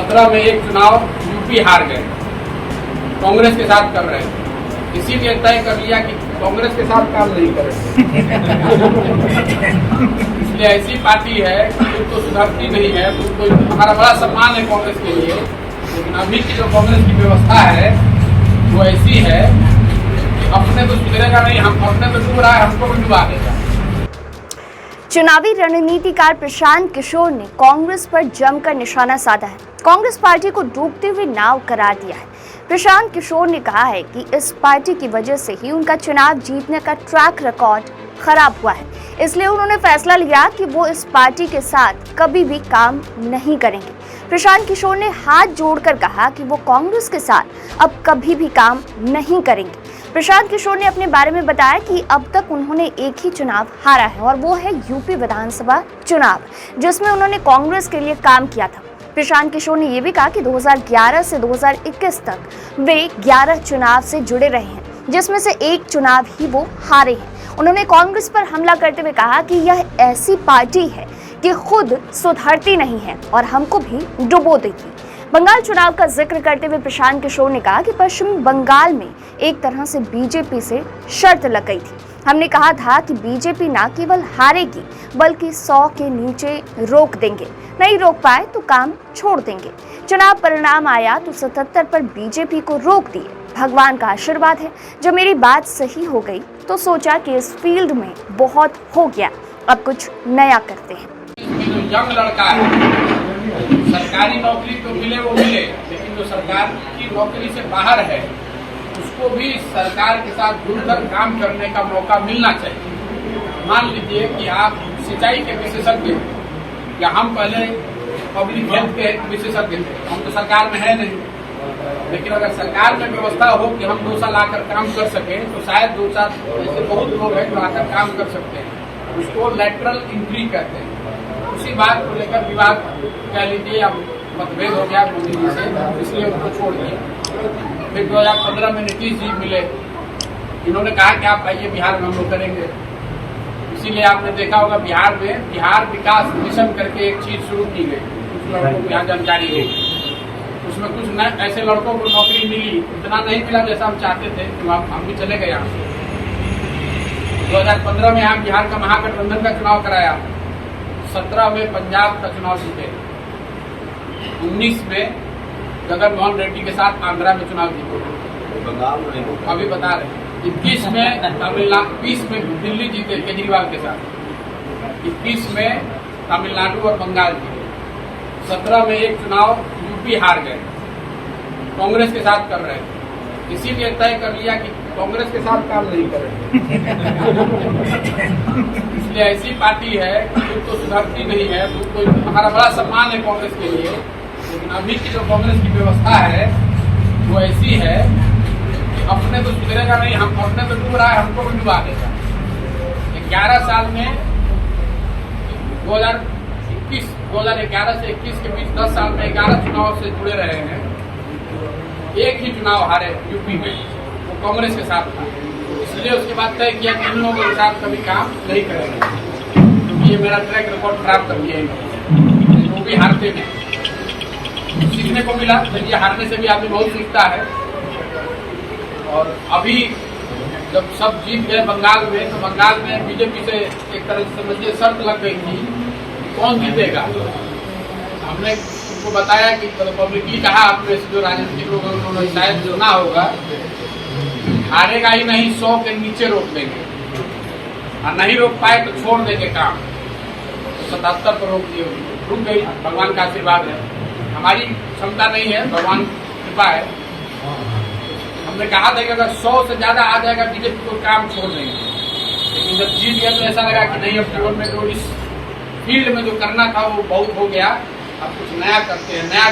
2017 में एक चुनाव यूपी हार गए, कांग्रेस के साथ कर रहे हैं, इसीलिए तय कर लिया कि कांग्रेस के साथ काम नहीं करेंगे। इसलिए ऐसी पार्टी है कि तो सुधरती नहीं है, तो हमारा बड़ा सम्मान है कांग्रेस के लिए, लेकिन अभी की जो कांग्रेस की व्यवस्था है वो ऐसी है कि अपने तो सुधरेगा नहीं, हम अपने तो डूब रहा है, हमको भी डुबा देगा। चुनावी रणनीतिकार प्रशांत किशोर ने कांग्रेस पर जमकर निशाना साधा है, कांग्रेस पार्टी को डूबते हुए नाव करार दिया है। प्रशांत किशोर ने कहा है कि इस पार्टी की वजह से ही उनका चुनाव जीतने का ट्रैक रिकॉर्ड खराब हुआ है, इसलिए उन्होंने फैसला लिया कि वो इस पार्टी के साथ कभी भी काम नहीं करेंगे। प्रशांत किशोर ने हाथ जोड़कर कहा कि वो कांग्रेस के साथ अब कभी भी काम नहीं करेंगे। प्रशांत किशोर ने अपने बारे में बताया कि अब तक उन्होंने एक ही चुनाव हारा है और वो है यूपी विधानसभा चुनाव, जिसमें उन्होंने कांग्रेस के लिए काम किया था। प्रशांत किशोर ने यह भी कहा कि 2011 से 2021 तक वे 11 चुनाव से जुड़े रहे हैं, जिसमें से एक चुनाव ही वो हारे हैं। उन्होंने कांग्रेस पर हमला करते हुए कहा कि यह ऐसी पार्टी है कि खुद सुधरती नहीं है और हमको भी डुबो देगी। बंगाल चुनाव का जिक्र करते हुए प्रशांत किशोर ने कहा कि पश्चिम बंगाल में एक तरह से बीजेपी से शर्त लग गई थी। हमने कहा था कि बीजेपी न केवल हारेगी बल्कि 100 के नीचे रोक देंगे, नहीं रोक पाए तो काम छोड़ देंगे। चुनाव परिणाम आया तो 77 पर बीजेपी को रोक दिए। भगवान का आशीर्वाद है, जब मेरी बात सही हो गई तो सोचा कि इस फील्ड में बहुत हो गया, अब कुछ नया करते हैं। यंग लड़का है, सरकारी नौकरी तो मिले वो मिले, लेकिन जो सरकार की नौकरी से बाहर है उसको भी सरकार के साथ जुड़कर काम करने का मौका मिलना चाहिए। मान लीजिए कि आप सिंचाई के विशेषज्ञ हैं या हम पहले पब्लिक हेल्थ के विशेषज्ञ थे, हम तो सरकार में है नहीं, लेकिन अगर सरकार में व्यवस्था हो कि हम 2 साल आकर काम कर सकें तो शायद 2 साल ऐसे बहुत लोग हैं जो आकर काम कर सकते हैं, उसको लैटरल एंट्री कहते हैं। उसी बात को लेकर विवाद कह लीजिए या मतभेद हो गया मोदी जी से, इसलिए उनको छोड़ दिया। फिर 2015 में नीतीश जी मिले, इन्होंने कहा कि आप आइए बिहार में हम लोग करेंगे, इसीलिए आपने देखा होगा बिहार में बिहार विकास मिशन करके एक चीज शुरू की गई, कुछ लड़कों को यहाँ जानकारी गई, उसमें कुछ ऐसे लड़कों को नौकरी मिली, इतना नहीं मिला जैसा हम चाहते थे, तो हम भी चले गए यहाँ से। 2015 में यहाँ बिहार का महागठबंधन का चुनाव कराया, 17 में पंजाब का चुनाव जीते, 19 में जगन मोहन रेड्डी के साथ आंध्रा में चुनाव जीते, अभी बता रहे, 21 में तमिलनाडु, 20 में दिल्ली जीते केजरीवाल के साथ, 21 में तमिलनाडु और बंगाल जीते, 17 में एक चुनाव यूपी हार गए, कांग्रेस के साथ कर रहे हैं, इसीलिए तय कर लिया कि कांग्रेस के साथ काम नहीं करेंगे। इसलिए ऐसी पार्टी है कि तो सुधरती नहीं है, तो हमारा बड़ा सम्मान है कांग्रेस के लिए, लेकिन अभी की जो कांग्रेस की व्यवस्था है वो ऐसी है कि अपने तो सुधरेगा नहीं, हम अपने तो डूब रहा है, हमको भी डुबा देगा। 11 साल में 2011 से 21 के बीच 10 साल में 11 चुनाव से जुड़े रहे हैं, एक ही चुनाव हारे यूपी में, वो कांग्रेस के साथ था, इसलिए उसके बाद तय किया कि इन लोगों के साथ कभी काम नहीं करेंगे, क्योंकि ये मेरा ट्रैक रिकॉर्ड खराब कर दिया है, वो भी हारते में सीखने को मिला। ये हारने से भी आदमी बहुत सीखता है, और अभी जब सब जीत गए बंगाल में, तो बंगाल में बीजेपी से एक तरह से समझिए शर्त लग गई थी कौन जीतेगा। हमने उनको बताया कि पब्लिकली कहा, आपने जो राजनीतिक लोग हैं उन्होंने शायद जो ना होगा, हारेगा ही नहीं, 100 के नीचे रोक देंगे, और नहीं रोक पाए तो छोड़ देंगे काम। 77 पर रोक दिए, रुक गई, भगवान का आशीर्वाद है, हमारी क्षमता नहीं है, भगवान कृपा है। हमने कहा था कि अगर 100 से ज्यादा आ जाएगा बीजेपी को काम छोड़ देंगे, लेकिन जब जीत गया तो ऐसा लगा कि नहीं, अब जीवन में जो इस फील्ड में जो करना था वो बहुत हो गया, अब कुछ नया करते हैं, नया